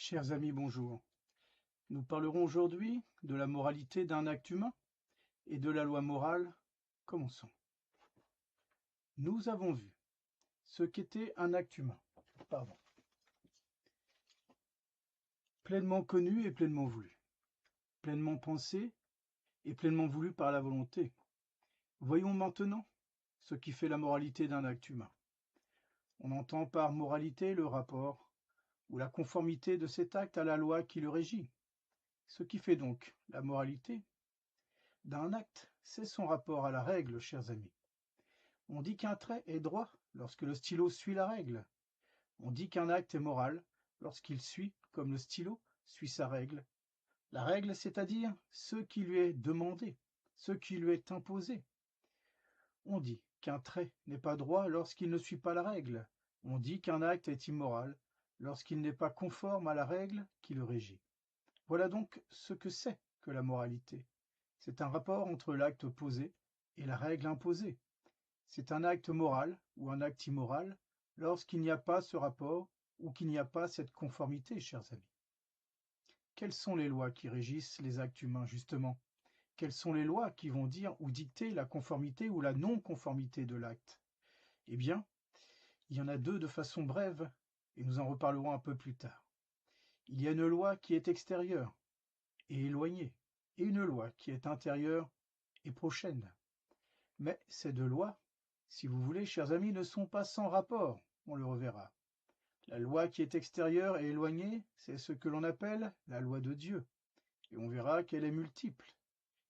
Chers amis, bonjour. Nous parlerons aujourd'hui de la moralité d'un acte humain et de la loi morale. Commençons. Nous avons vu ce qu'était un acte humain. Pleinement connu et pleinement voulu. Pleinement pensé et pleinement voulu par la volonté. Voyons maintenant ce qui fait la moralité d'un acte humain. On entend par moralité le rapport ou la conformité de cet acte à la loi qui le régit. Ce qui fait donc la moralité d'un acte, c'est son rapport à la règle, chers amis. On dit qu'un trait est droit lorsque le stylo suit la règle. On dit qu'un acte est moral lorsqu'il suit, comme le stylo suit sa règle. La règle, c'est-à-dire ce qui lui est demandé, ce qui lui est imposé. On dit qu'un trait n'est pas droit lorsqu'il ne suit pas la règle. On dit qu'un acte est immoral lorsqu'il n'est pas conforme à la règle qui le régit. Voilà donc ce que c'est que la moralité. C'est un rapport entre l'acte posé et la règle imposée. C'est un acte moral ou un acte immoral lorsqu'il n'y a pas ce rapport ou qu'il n'y a pas cette conformité, chers amis. Quelles sont les lois qui régissent les actes humains, justement? Quelles sont les lois qui vont dire ou dicter la conformité ou la non-conformité de l'acte? Eh bien, il y en a deux de façon brève, et nous en reparlerons un peu plus tard. Il y a une loi qui est extérieure et éloignée, et une loi qui est intérieure et prochaine. Mais ces deux lois, si vous voulez, chers amis, ne sont pas sans rapport, on le reverra. La loi qui est extérieure et éloignée, c'est ce que l'on appelle la loi de Dieu, et on verra qu'elle est multiple.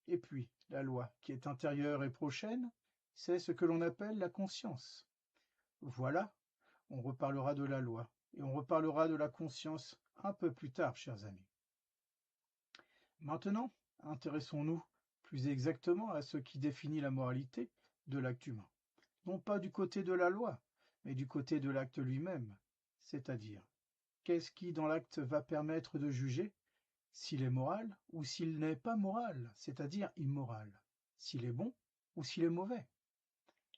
Et puis, la loi qui est intérieure et prochaine, c'est ce que l'on appelle la conscience. Voilà, on reparlera de la loi, et on reparlera de la conscience un peu plus tard, chers amis. Maintenant, intéressons-nous plus exactement à ce qui définit la moralité de l'acte humain. Non pas du côté de la loi, mais du côté de l'acte lui-même, c'est-à-dire, qu'est-ce qui dans l'acte va permettre de juger s'il est moral ou s'il n'est pas moral, c'est-à-dire immoral, s'il est bon ou s'il est mauvais?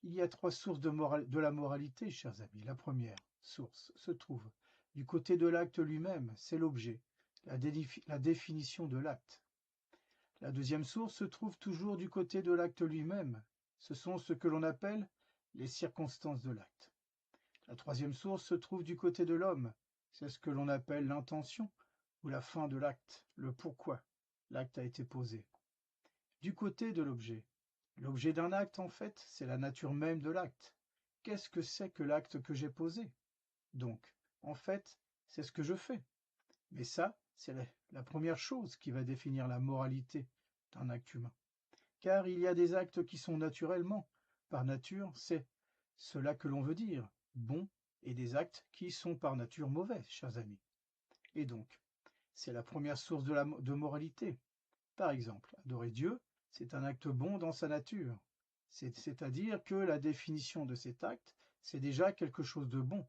Il y a trois sources de la moralité, chers amis. La première source se trouve du côté de l'acte lui-même, c'est l'objet, la définition de l'acte. La deuxième source se trouve toujours du côté de l'acte lui-même, ce sont ce que l'on appelle les circonstances de l'acte. La troisième source se trouve du côté de l'homme, c'est ce que l'on appelle l'intention ou la fin de l'acte, le pourquoi l'acte a été posé. Du côté de l'objet, l'objet d'un acte en fait, c'est la nature même de l'acte. Qu'est-ce que c'est que l'acte que j'ai posé? Donc, en fait, c'est ce que je fais. Mais ça, c'est la première chose qui va définir la moralité d'un acte humain. Car il y a des actes qui sont naturellement, par nature, c'est cela que l'on veut dire, bon, et des actes qui sont par nature mauvais, chers amis. Et donc, c'est la première source de moralité. Par exemple, adorer Dieu, c'est un acte bon dans sa nature. C'est-à-dire que la définition de cet acte, c'est déjà quelque chose de bon.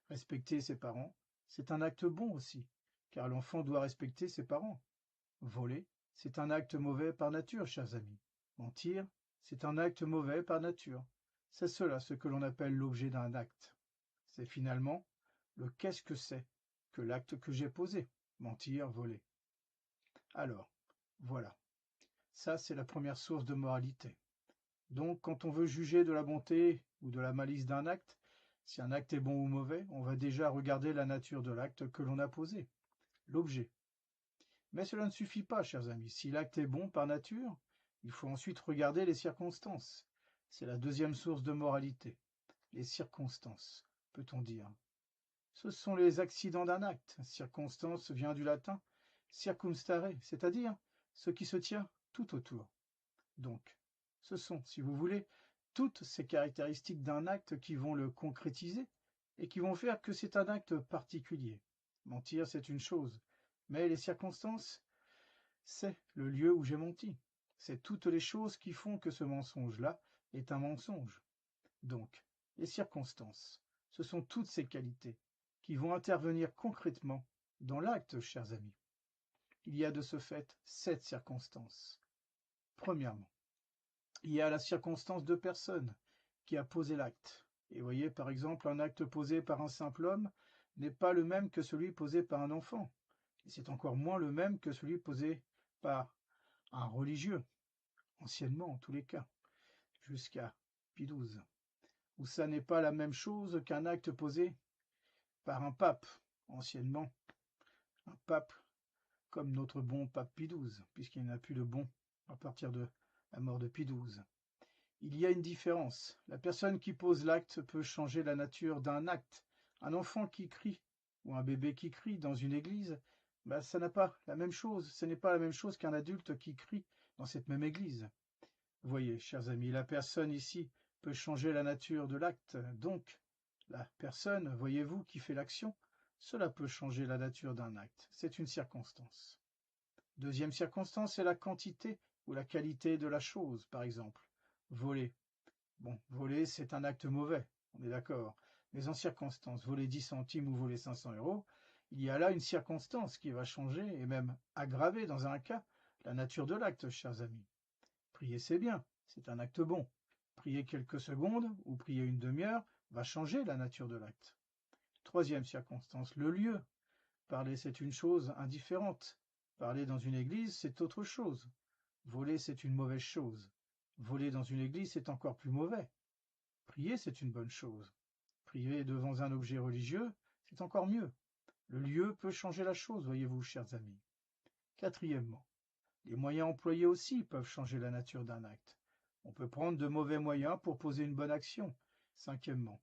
Respecter ses parents, c'est un acte bon aussi, car l'enfant doit respecter ses parents. Voler, c'est un acte mauvais par nature, chers amis. Mentir, c'est un acte mauvais par nature. C'est cela ce que l'on appelle l'objet d'un acte. C'est finalement le qu'est-ce que c'est que l'acte que j'ai posé, mentir, voler. Alors, voilà. Ça, c'est la première source de moralité. Donc, quand on veut juger de la bonté ou de la malice d'un acte, si un acte est bon ou mauvais, on va déjà regarder la nature de l'acte que l'on a posé, l'objet. Mais cela ne suffit pas, chers amis. Si l'acte est bon par nature, il faut ensuite regarder les circonstances. C'est la deuxième source de moralité. Les circonstances, peut-on dire. Ce sont les accidents d'un acte. Circonstance vient du latin circumstare, c'est-à-dire ce qui se tient tout autour. Donc, ce sont, si vous voulez, toutes ces caractéristiques d'un acte qui vont le concrétiser et qui vont faire que c'est un acte particulier. Mentir, c'est une chose, mais les circonstances, c'est le lieu où j'ai menti. C'est toutes les choses qui font que ce mensonge-là est un mensonge. Donc, les circonstances, ce sont toutes ces qualités qui vont intervenir concrètement dans l'acte, chers amis. Il y a de ce fait 7 circonstances. Premièrement, il y a la circonstance de personne qui a posé l'acte. Et voyez, par exemple, un acte posé par un simple homme n'est pas le même que celui posé par un enfant, et c'est encore moins le même que celui posé par un religieux, anciennement en tous les cas, jusqu'à Pie XII, où ça n'est pas la même chose qu'un acte posé par un pape, anciennement un pape comme notre bon pape Pie XII, puisqu'il n'y en a plus de bon à partir de la mort de Pie XII. Il y a une différence. La personne qui pose l'acte peut changer la nature d'un acte. Un enfant qui crie ou un bébé qui crie dans une église, ça n'a pas la même chose. Ce n'est pas la même chose qu'un adulte qui crie dans cette même église. Voyez, chers amis, la personne ici peut changer la nature de l'acte. Donc, la personne, voyez-vous, qui fait l'action, cela peut changer la nature d'un acte. C'est une circonstance. Deuxième circonstance, c'est la quantité ou la qualité de la chose, par exemple. Voler. Bon, voler, c'est un acte mauvais, on est d'accord. Mais en circonstance, voler 10 centimes ou voler 500 €, il y a là une circonstance qui va changer et même aggraver, dans un cas, la nature de l'acte, chers amis. Prier, c'est bien, c'est un acte bon. Prier quelques secondes ou prier une demi-heure va changer la nature de l'acte. Troisième circonstance, le lieu. Parler, c'est une chose indifférente. Parler dans une église, c'est autre chose. Voler, c'est une mauvaise chose. Voler dans une église, c'est encore plus mauvais. Prier, c'est une bonne chose. Prier devant un objet religieux, c'est encore mieux. Le lieu peut changer la chose, voyez-vous, chers amis. Quatrièmement, les moyens employés aussi peuvent changer la nature d'un acte. On peut prendre de mauvais moyens pour poser une bonne action. Cinquièmement,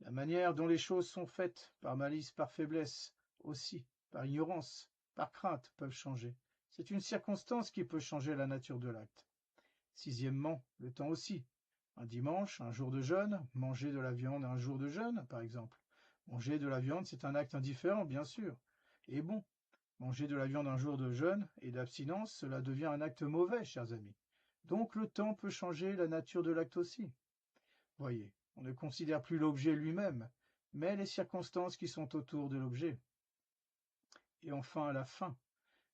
la manière dont les choses sont faites, par malice, par faiblesse, aussi, par ignorance, par crainte, peuvent changer. C'est une circonstance qui peut changer la nature de l'acte. Sixièmement, le temps aussi. Un dimanche, un jour de jeûne, manger de la viande un jour de jeûne, par exemple. Manger de la viande, c'est un acte indifférent, bien sûr. Et bon, manger de la viande un jour de jeûne et d'abstinence, cela devient un acte mauvais, chers amis. Donc le temps peut changer la nature de l'acte aussi. Voyez, on ne considère plus l'objet lui-même, mais les circonstances qui sont autour de l'objet. Et enfin, à la fin,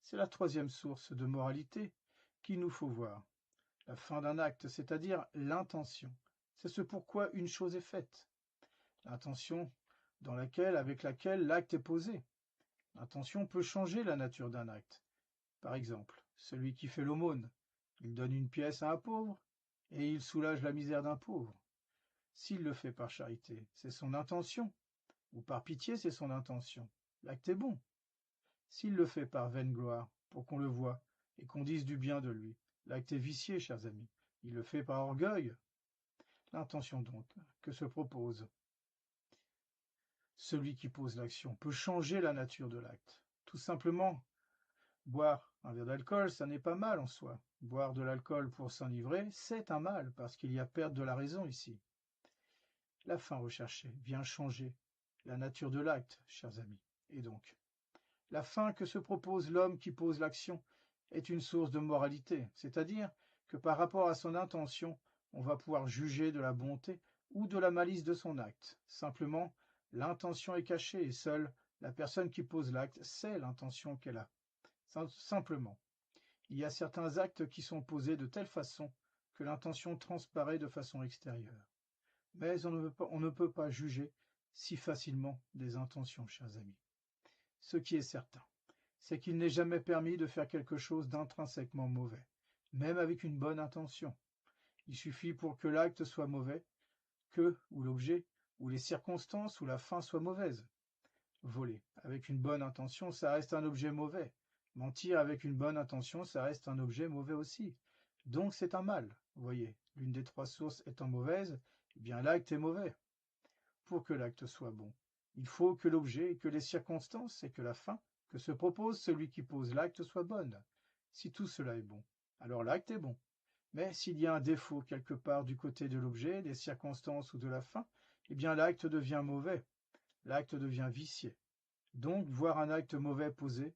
c'est la troisième source de moralité qu'il nous faut voir. La fin d'un acte, c'est-à-dire l'intention. C'est ce pourquoi une chose est faite. L'intention avec laquelle l'acte est posé. L'intention peut changer la nature d'un acte. Par exemple, celui qui fait l'aumône, il donne une pièce à un pauvre et il soulage la misère d'un pauvre. S'il le fait par charité, c'est son intention, ou par pitié, c'est son intention. L'acte est bon. S'il le fait par vaine gloire, pour qu'on le voie et qu'on dise du bien de lui, l'acte est vicié, chers amis. Il le fait par orgueil. L'intention donc que se propose celui qui pose l'action peut changer la nature de l'acte. Tout simplement, boire un verre d'alcool, ça n'est pas mal en soi. Boire de l'alcool pour s'enivrer, c'est un mal, parce qu'il y a perte de la raison ici. La fin recherchée vient changer la nature de l'acte, chers amis. Et donc, la fin que se propose l'homme qui pose l'action est une source de moralité, c'est-à-dire que par rapport à son intention, on va pouvoir juger de la bonté ou de la malice de son acte. Simplement, l'intention est cachée et seule la personne qui pose l'acte sait l'intention qu'elle a. Simplement, il y a certains actes qui sont posés de telle façon que l'intention transparaît de façon extérieure. Mais on ne peut pas juger si facilement des intentions, chers amis. Ce qui est certain, c'est qu'il n'est jamais permis de faire quelque chose d'intrinsèquement mauvais, même avec une bonne intention. Il suffit pour que l'acte soit mauvais, ou l'objet, ou les circonstances, ou la fin soient mauvaises. Voler avec une bonne intention, ça reste un objet mauvais. Mentir avec une bonne intention, ça reste un objet mauvais aussi. Donc c'est un mal. Voyez, l'une des trois sources étant mauvaise, eh bien l'acte est mauvais. Pour que l'acte soit bon, il faut que l'objet, que les circonstances et que la fin que se propose celui qui pose l'acte soit bonne. Si tout cela est bon, alors l'acte est bon. Mais s'il y a un défaut quelque part du côté de l'objet, des circonstances ou de la fin, eh bien l'acte devient mauvais, l'acte devient vicié. Donc, voir un acte mauvais posé,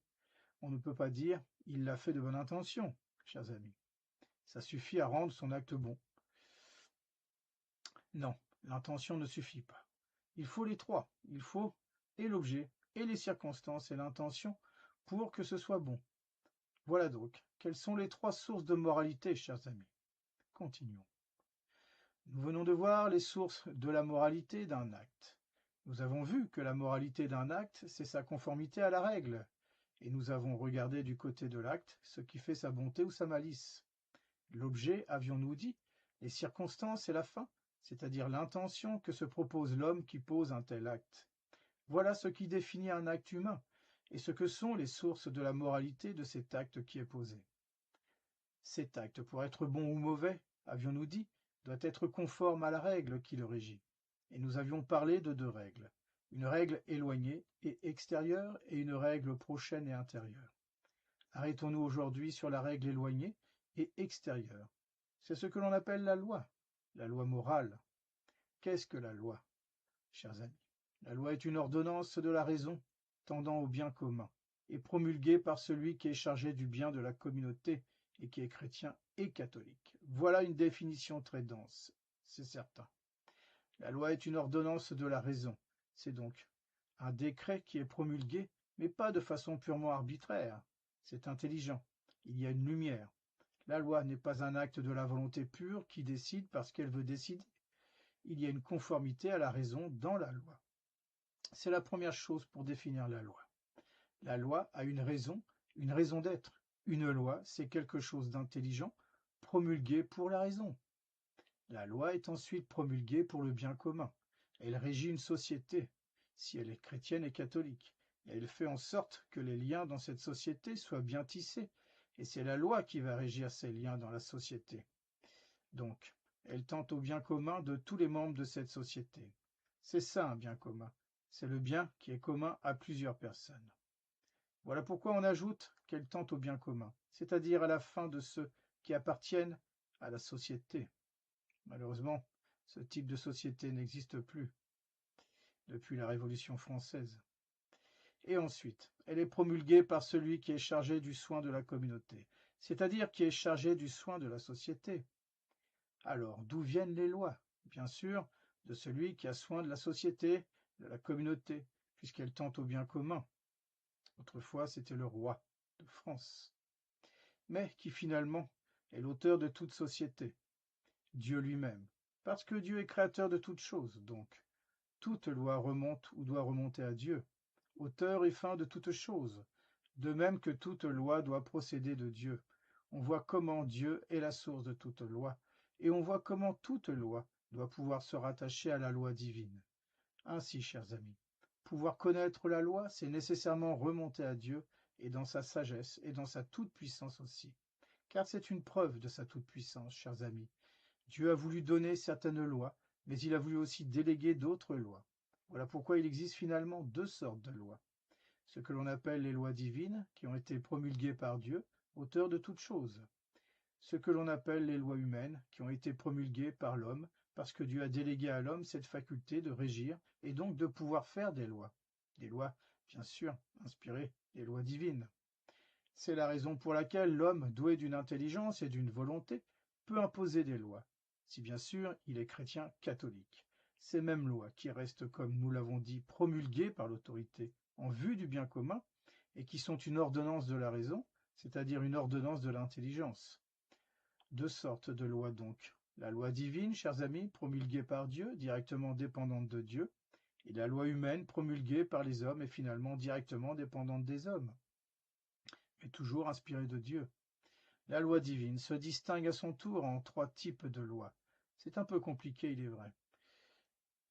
on ne peut pas dire « il l'a fait de bonne intention », chers amis. Ça suffit à rendre son acte bon. Non, l'intention ne suffit pas. Il faut les trois. Il faut et l'objet, et les circonstances, et l'intention pour que ce soit bon. Voilà donc, quelles sont les trois sources de moralité, chers amis. Continuons. Nous venons de voir les sources de la moralité d'un acte. Nous avons vu que la moralité d'un acte, c'est sa conformité à la règle, et nous avons regardé du côté de l'acte ce qui fait sa bonté ou sa malice. L'objet, avions-nous dit, les circonstances et la fin, c'est-à-dire l'intention que se propose l'homme qui pose un tel acte. Voilà ce qui définit un acte humain, et ce que sont les sources de la moralité de cet acte qui est posé. Cet acte, pour être bon ou mauvais, avions-nous dit, doit être conforme à la règle qui le régit. Et nous avions parlé de deux règles, une règle éloignée et extérieure et une règle prochaine et intérieure. Arrêtons-nous aujourd'hui sur la règle éloignée et extérieure. C'est ce que l'on appelle la loi morale. Qu'est-ce que la loi, chers amis? La loi est une ordonnance de la raison tendant au bien commun et promulguée par celui qui est chargé du bien de la communauté et qui est chrétien et catholique. Voilà une définition très dense, c'est certain. La loi est une ordonnance de la raison. C'est donc un décret qui est promulgué, mais pas de façon purement arbitraire. C'est intelligent. Il y a une lumière. La loi n'est pas un acte de la volonté pure qui décide parce qu'elle veut décider. Il y a une conformité à la raison dans la loi. C'est la première chose pour définir la loi. La loi a une raison d'être. Une loi, c'est quelque chose d'intelligent, promulgué pour la raison. La loi est ensuite promulguée pour le bien commun. Elle régit une société, si elle est chrétienne et catholique, et elle fait en sorte que les liens dans cette société soient bien tissés, et c'est la loi qui va régir ces liens dans la société. Donc, elle tend au bien commun de tous les membres de cette société. C'est ça un bien commun. C'est le bien qui est commun à plusieurs personnes. Voilà pourquoi on ajoute qu'elle tend au bien commun, c'est-à-dire à la fin de ceux qui appartiennent à la société. Malheureusement, ce type de société n'existe plus depuis la Révolution française. Et ensuite, elle est promulguée par celui qui est chargé du soin de la communauté, c'est-à-dire qui est chargé du soin de la société. Alors, d'où viennent les lois? Bien sûr, de celui qui a soin de la société, de la communauté, puisqu'elle tend au bien commun. Autrefois, c'était le roi de France, mais qui finalement est l'auteur de toute société, Dieu lui-même, parce que Dieu est créateur de toutes choses, donc toute loi remonte ou doit remonter à Dieu, auteur et fin de toutes choses, de même que toute loi doit procéder de Dieu. On voit comment Dieu est la source de toute loi, et on voit comment toute loi doit pouvoir se rattacher à la loi divine. Ainsi, chers amis, pouvoir connaître la loi, c'est nécessairement remonter à Dieu et dans sa sagesse et dans sa toute-puissance aussi. Car c'est une preuve de sa toute-puissance, chers amis. Dieu a voulu donner certaines lois, mais il a voulu aussi déléguer d'autres lois. Voilà pourquoi il existe finalement deux sortes de lois. Ce que l'on appelle les lois divines, qui ont été promulguées par Dieu, auteur de toutes choses. Ce que l'on appelle les lois humaines, qui ont été promulguées par l'homme, parce que Dieu a délégué à l'homme cette faculté de régir et donc de pouvoir faire des lois. Des lois, bien sûr, inspirées des lois divines. C'est la raison pour laquelle l'homme, doué d'une intelligence et d'une volonté, peut imposer des lois, si bien sûr il est chrétien catholique. Ces mêmes lois qui restent, comme nous l'avons dit, promulguées par l'autorité en vue du bien commun, et qui sont une ordonnance de la raison, c'est-à-dire une ordonnance de l'intelligence. Deux sortes de lois donc. La loi divine, chers amis, promulguée par Dieu, directement dépendante de Dieu, et la loi humaine promulguée par les hommes et finalement directement dépendante des hommes, mais toujours inspirée de Dieu. La loi divine se distingue à son tour en trois types de lois. C'est un peu compliqué, il est vrai.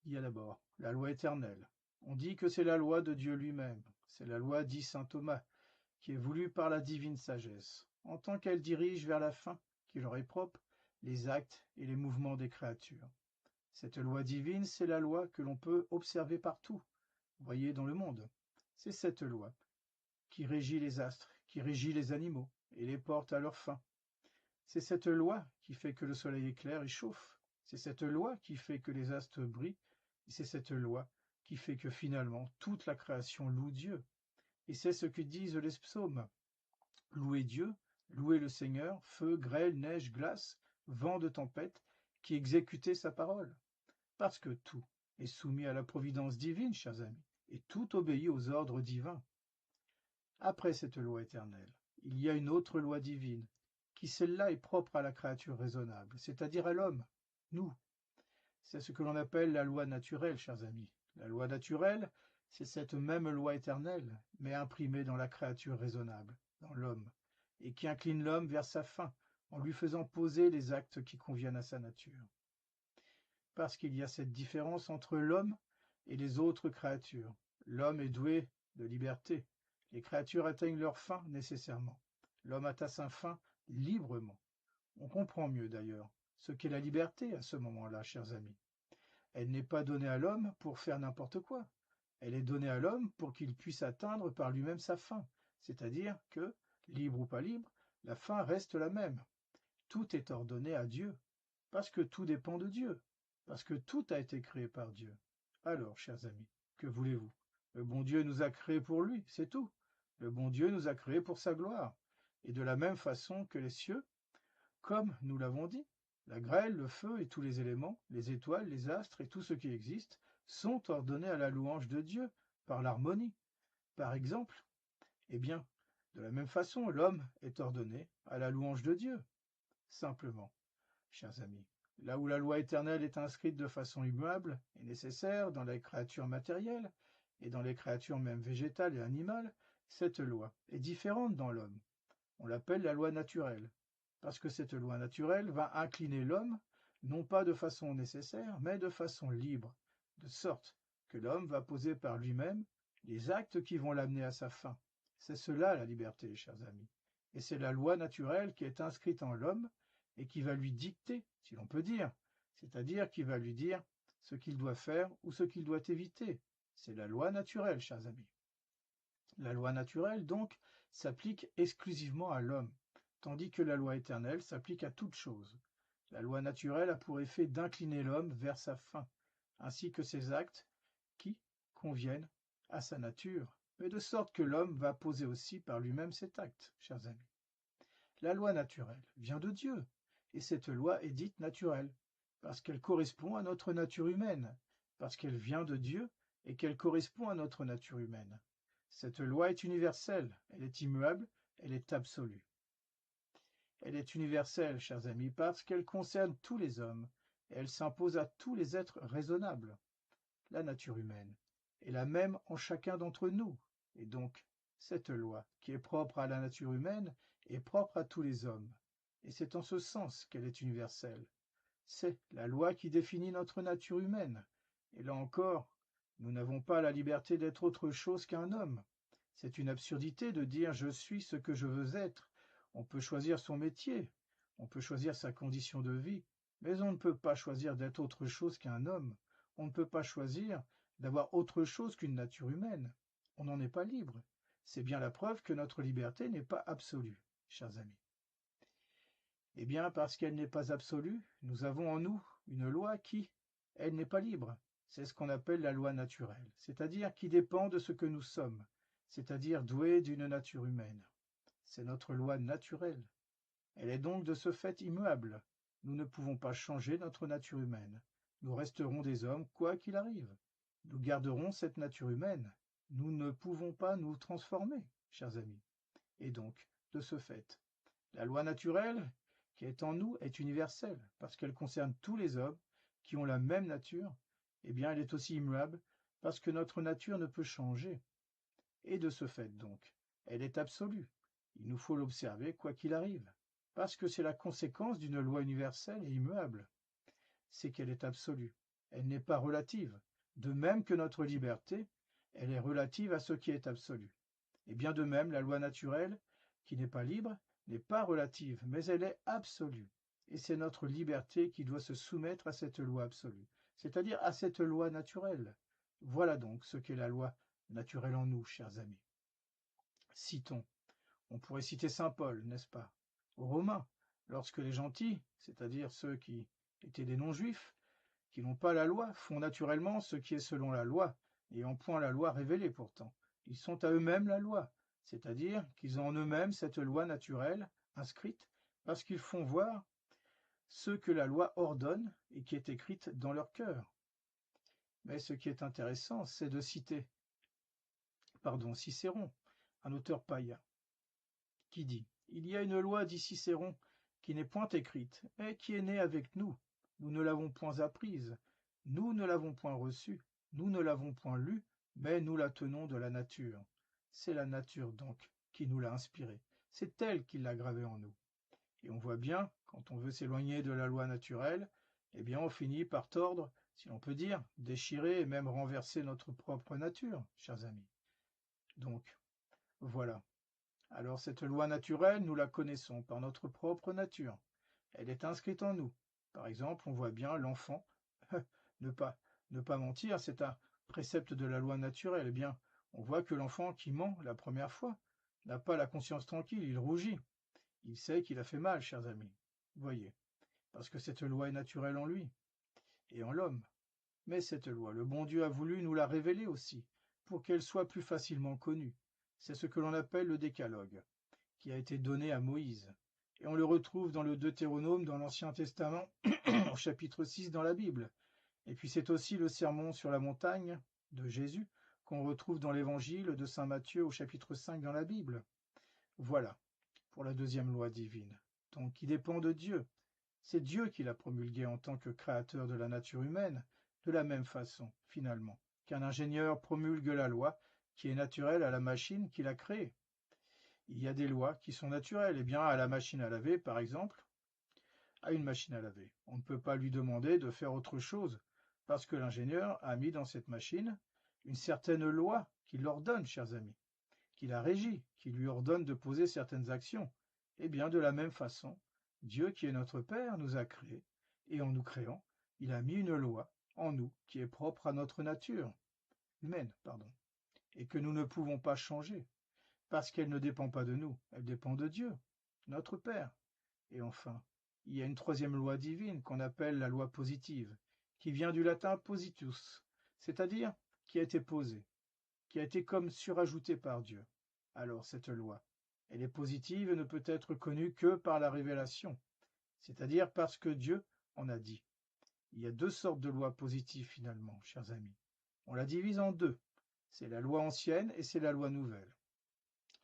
Il y a d'abord la loi éternelle. On dit que c'est la loi de Dieu lui-même. C'est la loi, dit saint Thomas, qui est voulue par la divine sagesse, en tant qu'elle dirige vers la fin, qui leur est propre, les actes et les mouvements des créatures. Cette loi divine, c'est la loi que l'on peut observer partout, voyez dans le monde. C'est cette loi qui régit les astres, qui régit les animaux et les porte à leur fin. C'est cette loi qui fait que le soleil éclaire et chauffe. C'est cette loi qui fait que les astres brillent. Et c'est cette loi qui fait que finalement toute la création loue Dieu. Et c'est ce que disent les psaumes. Louez Dieu, louez le Seigneur, feu, grêle, neige, glace, vent de tempête, qui exécutait sa parole. Parce que tout est soumis à la providence divine, chers amis, et tout obéit aux ordres divins. Après cette loi éternelle, il y a une autre loi divine, qui celle-là est propre à la créature raisonnable, c'est-à-dire à l'homme, nous. C'est ce que l'on appelle la loi naturelle, chers amis, La loi naturelle, c'est cette même loi éternelle, mais imprimée dans la créature raisonnable, dans l'homme, et qui incline l'homme vers sa fin, en lui faisant poser les actes qui conviennent à sa nature. Parce qu'il y a cette différence entre l'homme et les autres créatures. L'homme est doué de liberté. Les créatures atteignent leur fin nécessairement. L'homme atteint sa fin librement. On comprend mieux d'ailleurs ce qu'est la liberté à ce moment-là, chers amis. Elle n'est pas donnée à l'homme pour faire n'importe quoi. Elle est donnée à l'homme pour qu'il puisse atteindre par lui-même sa fin, c'est-à-dire que, libre ou pas libre, la fin reste la même. Tout est ordonné à Dieu, parce que tout dépend de Dieu, parce que tout a été créé par Dieu. Alors, chers amis, que voulez-vous? Le bon Dieu nous a créés pour lui, c'est tout. Le bon Dieu nous a créés pour sa gloire. Et de la même façon que les cieux, comme nous l'avons dit, la grêle, le feu et tous les éléments, les étoiles, les astres et tout ce qui existe, sont ordonnés à la louange de Dieu par l'harmonie. Par exemple, eh bien, de la même façon, l'homme est ordonné à la louange de Dieu. Simplement, chers amis, là où la loi éternelle est inscrite de façon immuable et nécessaire dans les créatures matérielles et dans les créatures même végétales et animales, cette loi est différente dans l'homme. On l'appelle la loi naturelle, parce que cette loi naturelle va incliner l'homme, non pas de façon nécessaire, mais de façon libre, de sorte que l'homme va poser par lui-même les actes qui vont l'amener à sa fin. C'est cela la liberté, chers amis. Et c'est la loi naturelle qui est inscrite en l'homme et qui va lui dicter, si l'on peut dire, c'est-à-dire qui va lui dire ce qu'il doit faire ou ce qu'il doit éviter. C'est la loi naturelle, chers amis. La loi naturelle, donc, s'applique exclusivement à l'homme, tandis que la loi éternelle s'applique à toute chose. La loi naturelle a pour effet d'incliner l'homme vers sa fin, ainsi que ses actes qui conviennent à sa nature, mais de sorte que l'homme va poser aussi par lui-même cet acte, chers amis. La loi naturelle vient de Dieu, et cette loi est dite naturelle, parce qu'elle correspond à notre nature humaine, parce qu'elle vient de Dieu et qu'elle correspond à notre nature humaine. Cette loi est universelle, elle est immuable, elle est absolue. Elle est universelle, chers amis, parce qu'elle concerne tous les hommes, et elle s'impose à tous les êtres raisonnables. La nature humaine est la même en chacun d'entre nous, et donc cette loi, qui est propre à la nature humaine, est propre à tous les hommes, et c'est en ce sens qu'elle est universelle. C'est la loi qui définit notre nature humaine, et là encore, nous n'avons pas la liberté d'être autre chose qu'un homme. C'est une absurdité de dire je suis ce que je veux être. On peut choisir son métier, on peut choisir sa condition de vie, mais on ne peut pas choisir d'être autre chose qu'un homme. On ne peut pas choisir d'avoir autre chose qu'une nature humaine. On n'en est pas libre. C'est bien la preuve que notre liberté n'est pas absolue, chers amis. Eh bien, parce qu'elle n'est pas absolue, nous avons en nous une loi qui, elle, n'est pas libre. C'est ce qu'on appelle la loi naturelle, c'est-à-dire qui dépend de ce que nous sommes, c'est-à-dire douée d'une nature humaine. C'est notre loi naturelle. Elle est donc de ce fait immuable. Nous ne pouvons pas changer notre nature humaine. Nous resterons des hommes quoi qu'il arrive. Nous garderons cette nature humaine. Nous ne pouvons pas nous transformer, chers amis. Et donc, de ce fait, la loi naturelle qui est en nous est universelle, parce qu'elle concerne tous les hommes qui ont la même nature, eh bien elle est aussi immuable, parce que notre nature ne peut changer. Et de ce fait donc, elle est absolue. Il nous faut l'observer quoi qu'il arrive, parce que c'est la conséquence d'une loi universelle et immuable. C'est qu'elle est absolue. Elle n'est pas relative. De même que notre liberté, elle est relative à ce qui est absolu. Et bien de même, la loi naturelle, qui n'est pas libre, n'est pas relative, mais elle est absolue. Et c'est notre liberté qui doit se soumettre à cette loi absolue, c'est-à-dire à cette loi naturelle. Voilà donc ce qu'est la loi naturelle en nous, chers amis. Citons. On pourrait citer saint Paul, n'est-ce pas? Aux Romains, lorsque les gentils, c'est-à-dire ceux qui étaient des non-juifs, qui n'ont pas la loi, font naturellement ce qui est selon la loi, n'ayant point la loi révélée pourtant. Ils sont à eux-mêmes la loi, c'est-à-dire qu'ils ont en eux-mêmes cette loi naturelle inscrite, parce qu'ils font voir ce que la loi ordonne et qui est écrite dans leur cœur. Mais ce qui est intéressant, c'est de citer, Cicéron, un auteur païen, qui dit « Il y a une loi, dit Cicéron, qui n'est point écrite, mais qui est née avec nous. Nous ne l'avons point apprise, nous ne l'avons point reçue, Nous ne l'avons point lue, mais nous la tenons de la nature. C'est la nature donc qui nous l'a inspirée. C'est elle qui l'a gravée en nous. Et on voit bien, quand on veut s'éloigner de la loi naturelle, eh bien on finit par tordre, si l'on peut dire, déchirer et même renverser notre propre nature, chers amis. Donc, voilà. Alors cette loi naturelle, nous la connaissons par notre propre nature. Elle est inscrite en nous. Par exemple, on voit bien l'enfant, ne pas, ne pas mentir, c'est un précepte de la loi naturelle. Eh bien, on voit que l'enfant qui ment la première fois n'a pas la conscience tranquille, il rougit. Il sait qu'il a fait mal, chers amis. Voyez, parce que cette loi est naturelle en lui et en l'homme. Mais cette loi, le bon Dieu a voulu nous la révéler aussi, pour qu'elle soit plus facilement connue. C'est ce que l'on appelle le décalogue, qui a été donné à Moïse. Et on le retrouve dans le Deutéronome, dans l'Ancien Testament, au chapitre 6 dans la Bible. Et puis c'est aussi le sermon sur la montagne de Jésus, qu'on retrouve dans l'Évangile de saint Matthieu au chapitre 5 dans la Bible. Voilà, pour la deuxième loi divine, donc qui dépend de Dieu. C'est Dieu qui l'a promulguée en tant que créateur de la nature humaine, de la même façon, finalement, qu'un ingénieur promulgue la loi qui est naturelle à la machine qu'il a créée. Il y a des lois qui sont naturelles, et bien à la machine à laver, par exemple, à une machine à laver. On ne peut pas lui demander de faire autre chose, parce que l'ingénieur a mis dans cette machine une certaine loi qui l'ordonne, chers amis, qui la régit, qui lui ordonne de poser certaines actions. Eh bien, de la même façon, Dieu, qui est notre Père, nous a créés, et en nous créant, il a mis une loi en nous qui est propre à notre nature humaine, pardon, et que nous ne pouvons pas changer, parce qu'elle ne dépend pas de nous, elle dépend de Dieu, notre Père. Et enfin, il y a une troisième loi divine qu'on appelle la loi positive, qui vient du latin positus, c'est-à-dire qui a été posée, qui a été comme surajoutée par Dieu. Alors cette loi, elle est positive et ne peut être connue que par la révélation, c'est-à-dire parce que Dieu en a dit. Il y a deux sortes de lois positives finalement, chers amis. On la divise en deux. C'est la loi ancienne et c'est la loi nouvelle.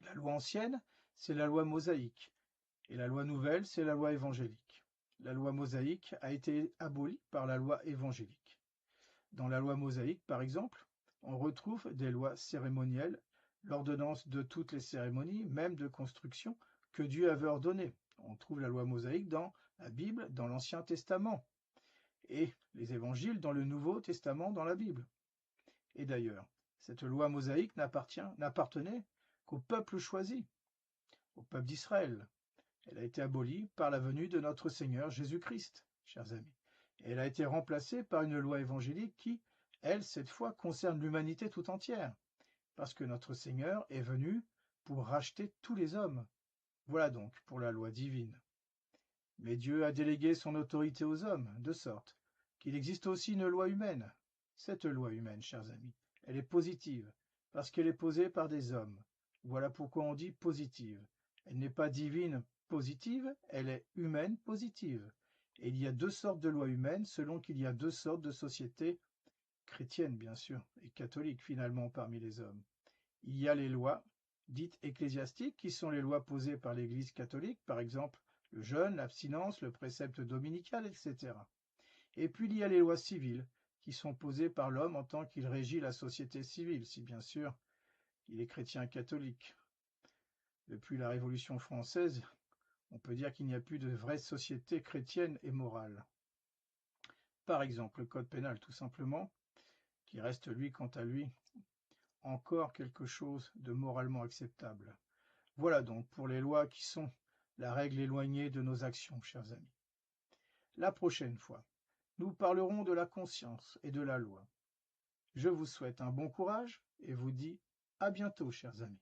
La loi ancienne, c'est la loi mosaïque, et la loi nouvelle, c'est la loi évangélique. La loi mosaïque a été abolie par la loi évangélique. Dans la loi mosaïque, par exemple, on retrouve des lois cérémonielles, l'ordonnance de toutes les cérémonies, même de construction, que Dieu avait ordonnées. On trouve la loi mosaïque dans la Bible, dans l'Ancien Testament, et les évangiles dans le Nouveau Testament, dans la Bible. Et d'ailleurs, cette loi mosaïque n'appartenait qu'au peuple choisi, au peuple d'Israël. Elle a été abolie par la venue de notre Seigneur Jésus-Christ, chers amis. Et elle a été remplacée par une loi évangélique qui, elle, cette fois, concerne l'humanité tout entière, parce que notre Seigneur est venu pour racheter tous les hommes. Voilà donc pour la loi divine. Mais Dieu a délégué son autorité aux hommes, de sorte qu'il existe aussi une loi humaine. Cette loi humaine, chers amis, elle est positive, parce qu'elle est posée par des hommes. Voilà pourquoi on dit positive. Elle n'est pas divine positive, elle est humaine positive. Et il y a deux sortes de lois humaines selon qu'il y a deux sortes de sociétés chrétiennes, bien sûr, et catholiques finalement parmi les hommes. Il y a les lois dites ecclésiastiques, qui sont les lois posées par l'Église catholique, par exemple le jeûne, l'abstinence, le précepte dominical, etc. Et puis il y a les lois civiles, qui sont posées par l'homme en tant qu'il régit la société civile, si bien sûr il est chrétien catholique. Depuis la Révolution française, on peut dire qu'il n'y a plus de vraie société chrétienne et morale. Par exemple, le code pénal, tout simplement, qui reste, lui, quant à lui, encore quelque chose de moralement acceptable. Voilà donc pour les lois qui sont la règle éloignée de nos actions, chers amis. La prochaine fois, nous parlerons de la conscience et de la loi. Je vous souhaite un bon courage et vous dis à bientôt, chers amis.